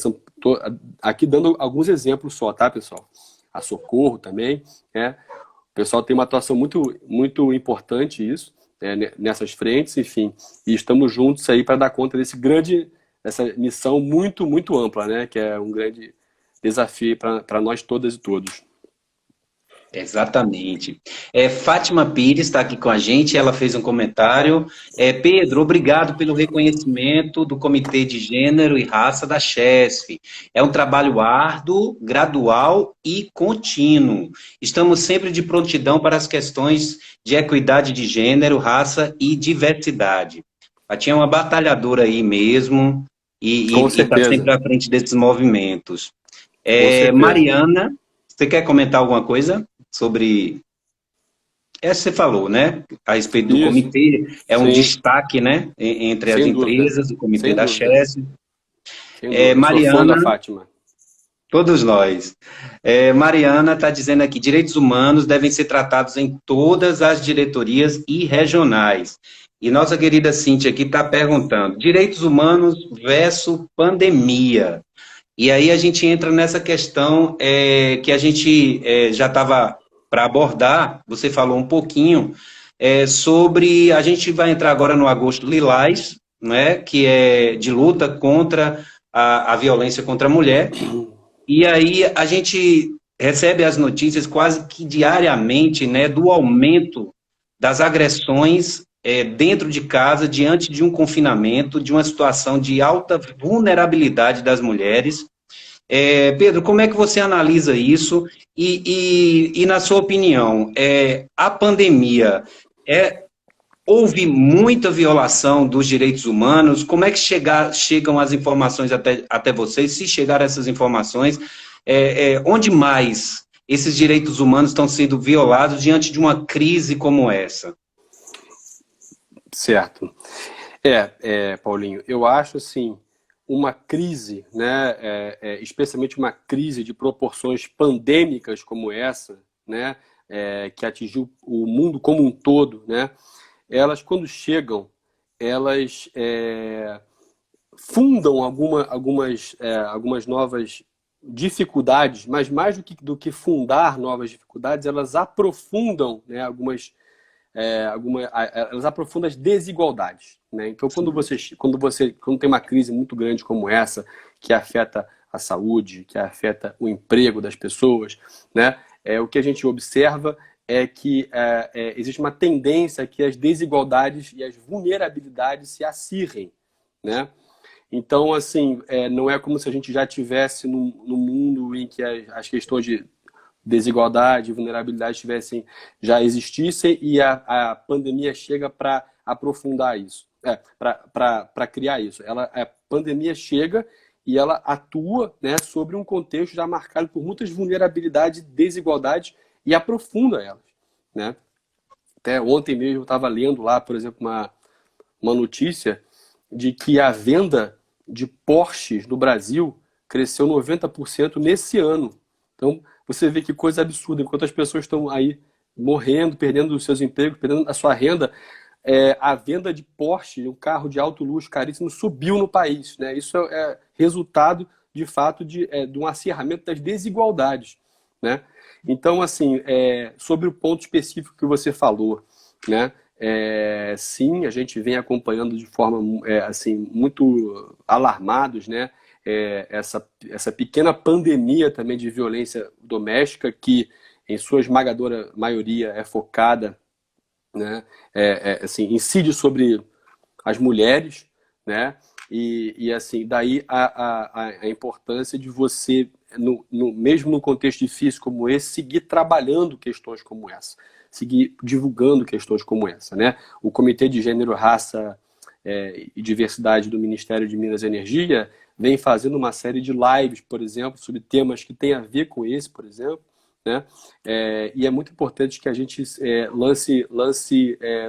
aqui dando alguns exemplos só, tá, pessoal? A Socorro também, né? O pessoal tem uma atuação muito, muito importante nessas frentes, enfim, e estamos juntos aí para dar conta dessa missão muito, muito ampla, né? Que é um grande desafio para nós todas e todos. Exatamente. Fátima Pires está aqui com a gente, ela fez um comentário. Pedro, obrigado pelo reconhecimento do Comitê de Gênero e Raça da Chesf. É um trabalho árduo, gradual e contínuo. Estamos sempre de prontidão para as questões de equidade de gênero, raça e diversidade. A Tia é uma batalhadora aí mesmo e está sempre à frente desses movimentos. Mariana, você quer comentar alguma coisa sobre... Você falou, né? A respeito do comitê, um destaque, né? Entre as empresas, o comitê da Chesf. Mariana, sou fã da Fátima. Todos nós. Mariana está dizendo aqui, direitos humanos devem ser tratados em todas as diretorias e regionais. E nossa querida Cíntia aqui está perguntando, direitos humanos versus pandemia. E aí a gente entra nessa questão que a gente já estava para abordar, você falou um pouquinho, sobre, a gente vai entrar agora no Agosto Lilás, né, que é de luta contra a violência contra a mulher, e aí a gente recebe as notícias quase que diariamente, né, do aumento das agressões dentro de casa, diante de um confinamento, de uma situação de alta vulnerabilidade das mulheres. Pedro, como é que você analisa isso? E na sua opinião, a pandemia, houve muita violação dos direitos humanos? Como é que chegam as informações até vocês? Se chegaram essas informações, onde mais esses direitos humanos estão sendo violados diante de uma crise como essa? Certo. Paulinho, eu acho assim, uma crise, né, especialmente uma crise de proporções pandêmicas como essa, né, que atingiu o mundo como um todo, né, elas quando chegam, elas fundam algumas novas dificuldades, mas mais do que fundar novas dificuldades, elas aprofundam, né, elas aprofundam as desigualdades, né? Então, quando tem uma crise muito grande como essa, que afeta a saúde, que afeta o emprego das pessoas, né? O que a gente observa é que existe uma tendência que as desigualdades e as vulnerabilidades se acirrem, né? Então, assim, não é como se a gente já tivesse no mundo em que as questões de desigualdade e vulnerabilidade já existissem e a pandemia chega para aprofundar isso, para criar isso. A pandemia chega e ela atua, né, sobre um contexto já marcado por muitas vulnerabilidades e desigualdades e aprofunda elas, né? Até ontem mesmo eu estava lendo lá, por exemplo, uma notícia de que a venda de Porsches no Brasil cresceu 90% nesse ano. Então, você vê que coisa absurda. Enquanto as pessoas estão aí morrendo, perdendo os seus empregos, perdendo a sua renda, a venda de Porsche, um carro de alto luxo, caríssimo, subiu no país, né? Isso é resultado, de fato, de um acirramento das desigualdades, né? Então, assim, sobre o ponto específico que você falou, né? Sim, a gente vem acompanhando de forma assim, muito alarmados, né? Essa pequena pandemia também de violência doméstica que, em sua esmagadora maioria, é focada, né? Assim, incide sobre as mulheres, né? E assim, daí a importância de você, mesmo num contexto difícil como esse, seguir trabalhando questões como essa, seguir divulgando questões como essa, né? O Comitê de Gênero, Raça e Diversidade do Ministério de Minas e Energia vem fazendo uma série de lives, por exemplo, sobre temas que têm a ver com esse, por exemplo, né? E é muito importante que a gente lance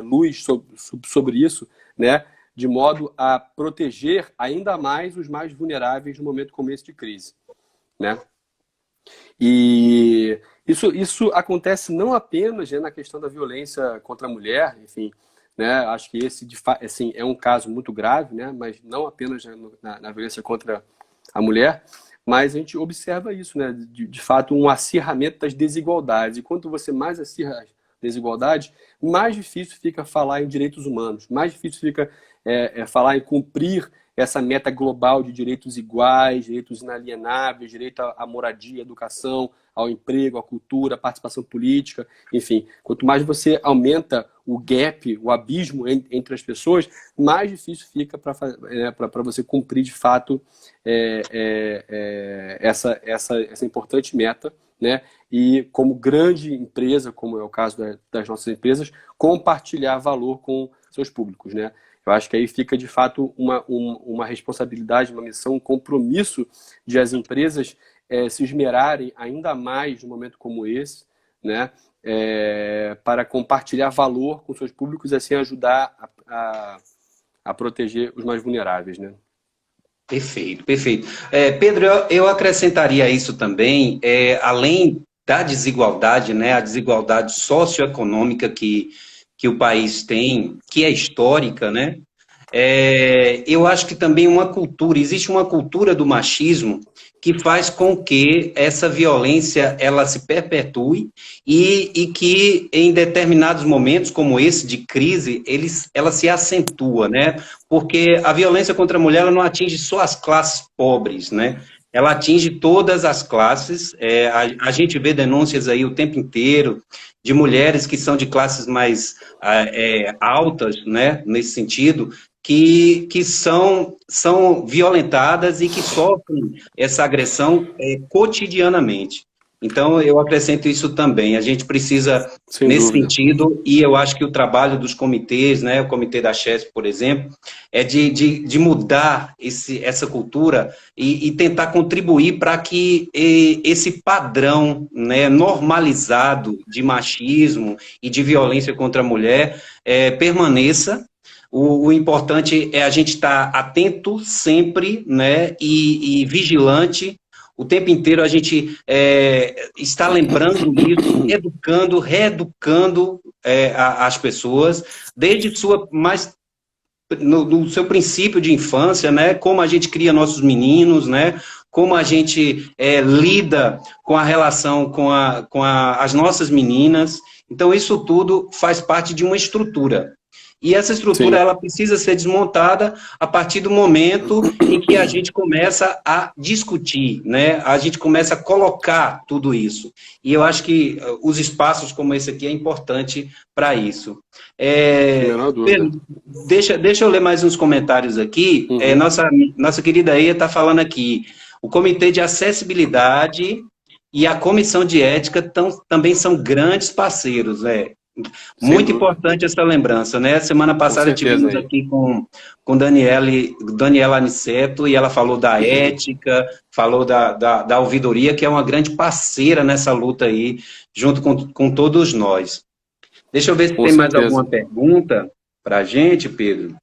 luz sobre isso, né? De modo a proteger ainda mais os mais vulneráveis no momento como esse de crise, né? E isso acontece não apenas, né, na questão da violência contra a mulher, enfim, né? Acho que esse assim, é um caso muito grave, né? Mas não apenas, né, na violência contra a mulher, mas a gente observa isso, né? De fato, um acirramento das desigualdades. E quanto você mais acirra as desigualdades, mais difícil fica falar em direitos humanos, mais difícil fica falar em cumprir essa meta global de direitos iguais, direitos inalienáveis, direito à moradia, à educação, ao emprego, à cultura, à participação política, enfim. Quanto mais você aumenta o gap, o abismo entre as pessoas, mais difícil fica para você cumprir de fato essa importante meta, né? E como grande empresa, como é o caso das nossas empresas, compartilhar valor com seus públicos, né? Eu acho que aí fica, de fato, uma responsabilidade, uma missão, um compromisso de as empresas se esmerarem ainda mais num momento como esse, né? Para compartilhar valor com seus públicos e assim ajudar a proteger os mais vulneráveis, né? Perfeito, perfeito. Pedro, eu acrescentaria isso também, além da desigualdade, né? A desigualdade socioeconômica que o país tem, que é histórica, né? Eu acho que também existe uma cultura do machismo que faz com que essa violência ela se perpetue e que em determinados momentos, como esse de crise, ela se acentua, né? Porque a violência contra a mulher ela não atinge só as classes pobres, né? Ela atinge todas as classes. A gente vê denúncias aí o tempo inteiro de mulheres que são de classes mais altas, né, nesse sentido, que são violentadas e que sofrem essa agressão cotidianamente. Então, eu acrescento isso também. A gente precisa, Sem nesse dúvida. sentido, e eu acho que o trabalho dos comitês, né, o comitê da CHESP, por exemplo, é de mudar essa cultura e tentar contribuir para que esse padrão, né, normalizado de machismo e de violência contra a mulher permaneça. O importante é a gente estar atento sempre, né, e vigilante. O tempo inteiro a gente está lembrando disso, educando, reeducando as pessoas, desde no seu princípio de infância, né? Como a gente cria nossos meninos, né? Como a gente lida com a relação com as nossas meninas. Então, isso tudo faz parte de uma estrutura. E essa estrutura Sim, ela precisa ser desmontada a partir do momento em que a gente começa a discutir, né? A gente começa a colocar tudo isso. E eu acho que os espaços como esse aqui é importante para isso. sem a menor dúvida. Pedro, deixa eu ler mais uns comentários aqui. Uhum. Nossa querida Eia está falando aqui. O Comitê de Acessibilidade e a Comissão de Ética também são grandes parceiros, né? Sem Muito dúvida. importante essa lembrança, né? Semana Com passada certeza tivemos aí. aqui com Daniela Aniceto e ela falou da ética, falou da ouvidoria, que é uma grande parceira nessa luta aí, junto com todos nós. Deixa eu ver se Com tem mais alguma certeza. pergunta para a gente, Pedro,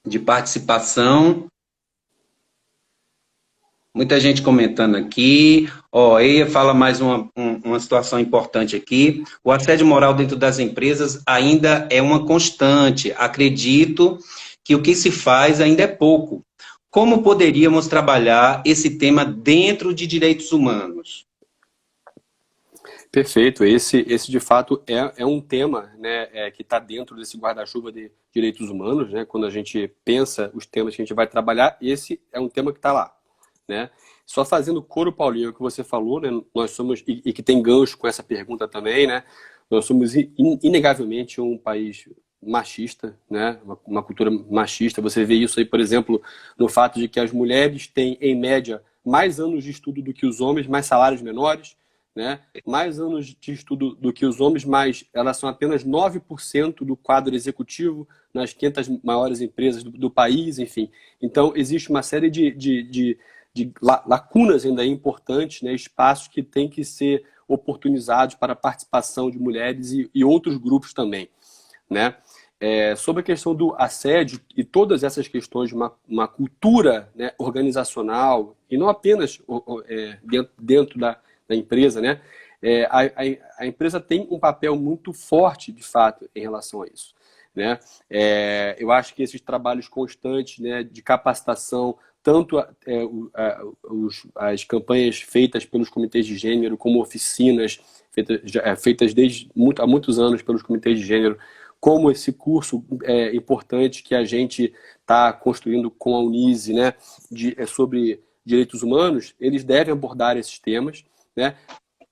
de participação. Muita gente comentando aqui. Ó, Eia fala mais uma situação importante aqui. O assédio moral dentro das empresas ainda é uma constante. Acredito que o que se faz ainda é pouco. Como poderíamos trabalhar esse tema dentro de direitos humanos? Perfeito. Esse de fato é um tema, né, que está dentro desse guarda-chuva de direitos humanos, né? Quando a gente pensa os temas que a gente vai trabalhar, esse é um tema que está lá, né? Só fazendo coro, Paulinho, o que você falou, né? Nós somos, e que tem gancho com essa pergunta também, né? Nós somos inegavelmente um país machista, né? Uma cultura machista. Você vê isso aí, por exemplo, no fato de que as mulheres têm, em média, mais anos de estudo do que os homens, mais salários menores, né? Mais anos de estudo do que os homens, mas elas são apenas 9% do quadro executivo nas 500 maiores empresas do país, enfim. Então, existe uma série de lacunas ainda importantes, né? Espaços que têm que ser oportunizados para a participação de mulheres e outros grupos também, né? Sobre a questão do assédio e todas essas questões de uma cultura, né, organizacional, e não apenas dentro da empresa, né? A empresa tem um papel muito forte, de fato, em relação a isso, né? Eu acho que esses trabalhos constantes, né, de capacitação, tanto as campanhas feitas pelos comitês de gênero, como oficinas feitas há muitos anos pelos comitês de gênero, como esse curso importante que a gente está construindo com a Unise, né, sobre direitos humanos, eles devem abordar esses temas, né,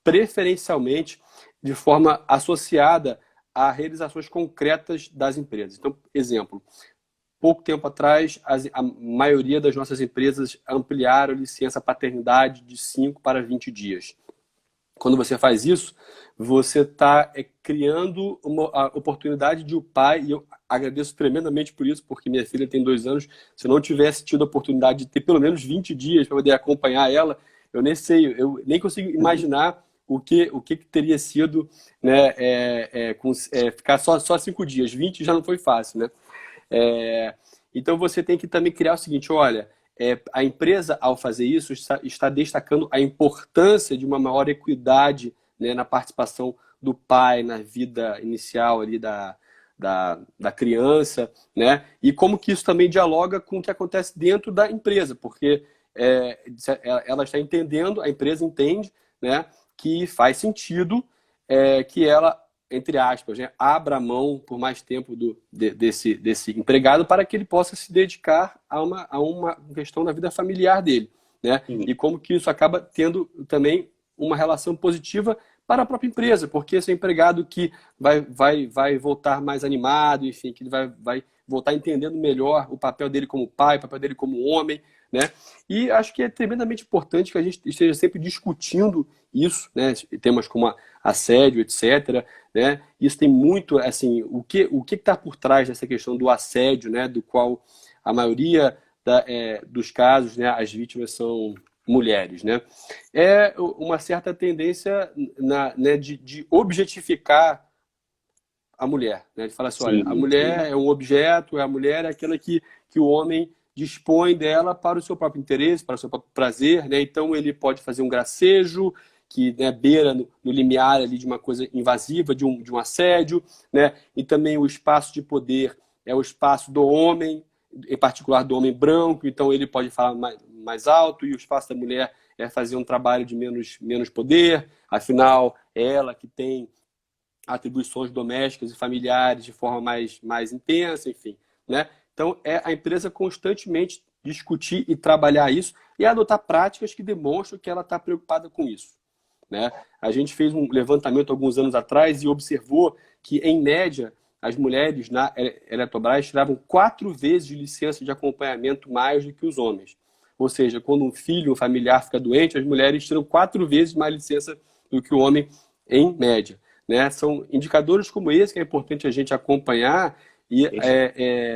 preferencialmente de forma associada a realizações concretas das empresas. Então, exemplo, pouco tempo atrás, a maioria das nossas empresas ampliaram a licença paternidade de 5 para 20 dias. Quando você faz isso, você está criando a oportunidade de o pai, e eu agradeço tremendamente por isso, porque minha filha tem 2 anos, se eu não tivesse tido a oportunidade de ter pelo menos 20 dias para poder acompanhar ela, eu nem sei, eu nem consigo imaginar o que teria sido, né, ficar só 5 dias, 20 já não foi fácil, né? Então você tem que também criar o seguinte, olha, a empresa, ao fazer isso, está destacando a importância de uma maior equidade, né, na participação do pai na vida inicial ali da criança, né? E como que isso também dialoga com o que acontece dentro da empresa, porque ela está entendendo, a empresa entende, né, que faz sentido que ela, entre aspas, né, abra mão por mais tempo desse empregado para que ele possa se dedicar a uma questão da vida familiar dele, né? E como que isso acaba tendo também uma relação positiva para a própria empresa, porque esse empregado que vai voltar mais animado, enfim, que ele vai voltar entendendo melhor o papel dele como pai, o papel dele como homem, né? E acho que é tremendamente importante que a gente esteja sempre discutindo isso, né? Temas como assédio, etc., né? Isso tem muito, assim, o que está por trás dessa questão do assédio, né? Do qual a maioria dos casos, né? As vítimas são mulheres, né? É uma certa tendência né, de objetificar a mulher, né? De falar assim, olha, a Sim, mulher sim. é um objeto, a mulher é aquela que o homem dispõe dela para o seu próprio interesse, para o seu próprio prazer, né? Então ele pode fazer um gracejo que, né, beira no limiar ali de uma coisa invasiva, de um assédio, né? E também o espaço de poder é o espaço do homem, em particular do homem branco, então ele pode falar mais alto, e o espaço da mulher é fazer um trabalho de menos poder, afinal, é ela que tem atribuições domésticas e familiares de forma mais intensa, enfim, né? Então, é a empresa constantemente discutir e trabalhar isso e adotar práticas que demonstram que ela está preocupada com isso, né? A gente fez um levantamento alguns anos atrás e observou que, em média, as mulheres na Eletrobras tiravam 4 vezes de licença de acompanhamento mais do que os homens. Ou seja, quando um filho, um familiar fica doente, as mulheres tiram 4 vezes mais licença do que o homem, em média, né? São indicadores como esse que é importante a gente acompanhar e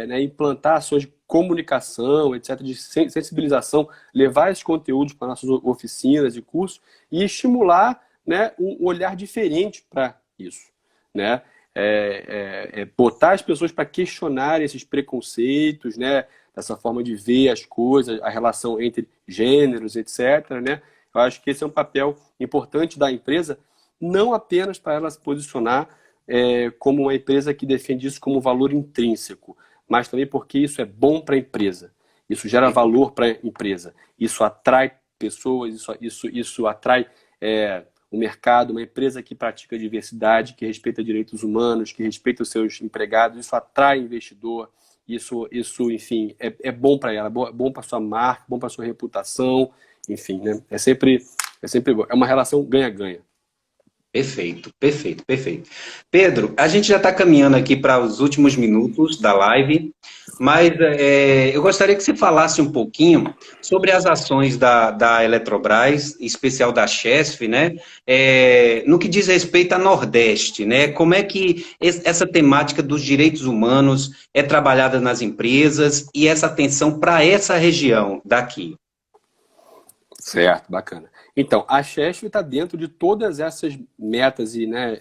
né, implantar ações de comunicação, etc., de sensibilização, levar esses conteúdos para nossas oficinas e cursos e estimular, né, um olhar diferente para isso, né? Botar as pessoas para questionar esses preconceitos, né, essa forma de ver as coisas, a relação entre gêneros, etc., né? Eu acho que esse é um papel importante da empresa, não apenas para ela se posicionar como uma empresa que defende isso como valor intrínseco, mas também porque isso é bom para a empresa, isso gera valor para a empresa, isso atrai pessoas, isso atrai o mercado, uma empresa que pratica diversidade, que respeita direitos humanos, que respeita os seus empregados, isso atrai investidor, isso enfim, é bom para ela, é bom para sua marca, bom para sua reputação, enfim, né? É sempre bom. É uma relação ganha-ganha. Perfeito, perfeito, perfeito. Pedro, a gente já está caminhando aqui para os últimos minutos da live, mas eu gostaria que você falasse um pouquinho sobre as ações da Eletrobras, em especial da Chesf, né? No que diz respeito a Nordeste, né? Como é que essa temática dos direitos humanos é trabalhada nas empresas e essa atenção para essa região daqui? Certo, bacana. Então, a Chesf está dentro de todas essas metas né,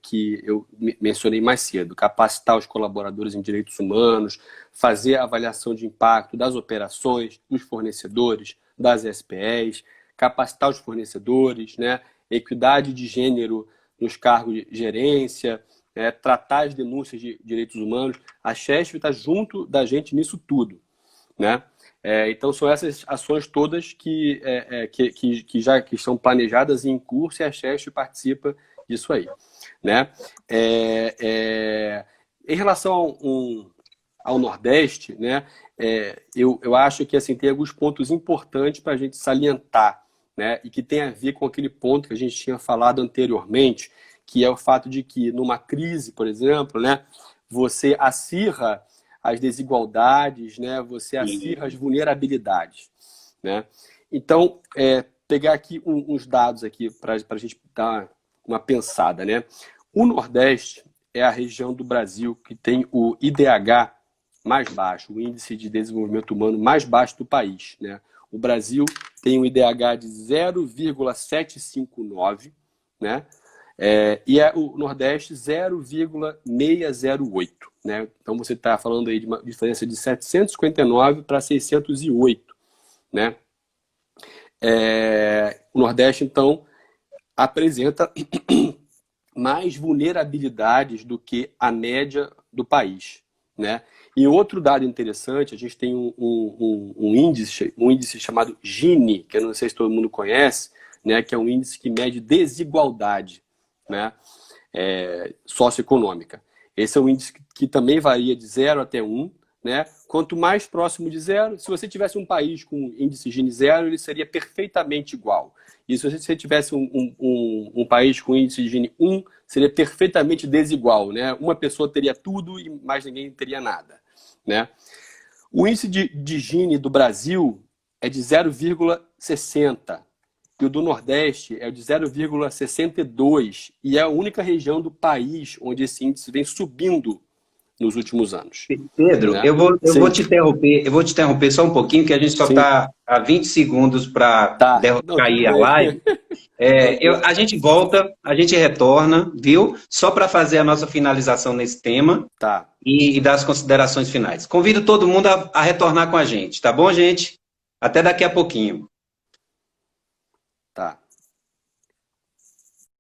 que eu mencionei mais cedo. Capacitar os colaboradores em direitos humanos, fazer a avaliação de impacto das operações, dos fornecedores, das SPEs, capacitar os fornecedores, né, equidade de gênero nos cargos de gerência, tratar as denúncias de direitos humanos. A Chesf está junto da gente nisso tudo, né? Então são essas ações todas que já estão planejadas e em curso e a Chesf participa disso aí, né? Em relação ao Nordeste, né? Eu acho que assim, tem alguns pontos importantes para a gente salientar, né? E que tem a ver com aquele ponto que a gente tinha falado anteriormente, que é o fato de que numa crise, por exemplo, né? Você acirra as desigualdades, né? Você acirra as vulnerabilidades, né? Então, pegar aqui uns dados aqui para a gente dar uma pensada, né? O Nordeste é a região do Brasil que tem o IDH mais baixo, o Índice de Desenvolvimento Humano mais baixo do país, né? O Brasil tem um IDH de 0,759, né? E o Nordeste 0,608, né? Então você está falando aí de uma diferença de 759 para 608, né? O Nordeste, então, apresenta mais vulnerabilidades do que a média do país, né? E outro dado interessante, a gente tem um índice chamado Gini, que eu não sei se todo mundo conhece, né? Que é um índice que mede desigualdade, né? Socioeconômica. Esse é um índice que também varia de 0 até 1, né? Quanto mais próximo de 0, se você tivesse um país com índice Gini 0, ele seria perfeitamente igual. E se você tivesse um país com índice Gini 1, seria perfeitamente desigual, né? Uma pessoa teria tudo e mais ninguém teria nada, né? O índice de Gini do Brasil é de 0,60. E o do Nordeste é de 0,62 e é a única região do país onde esse índice vem subindo nos últimos anos. Pedro, né? eu vou te interromper só um pouquinho, que a gente só está a 20 segundos para cair a live. A gente volta, a gente retorna, viu? Só para fazer a nossa finalização nesse tema e dar as considerações finais. Convido todo mundo a retornar com a gente, tá bom, gente? Até daqui a pouquinho.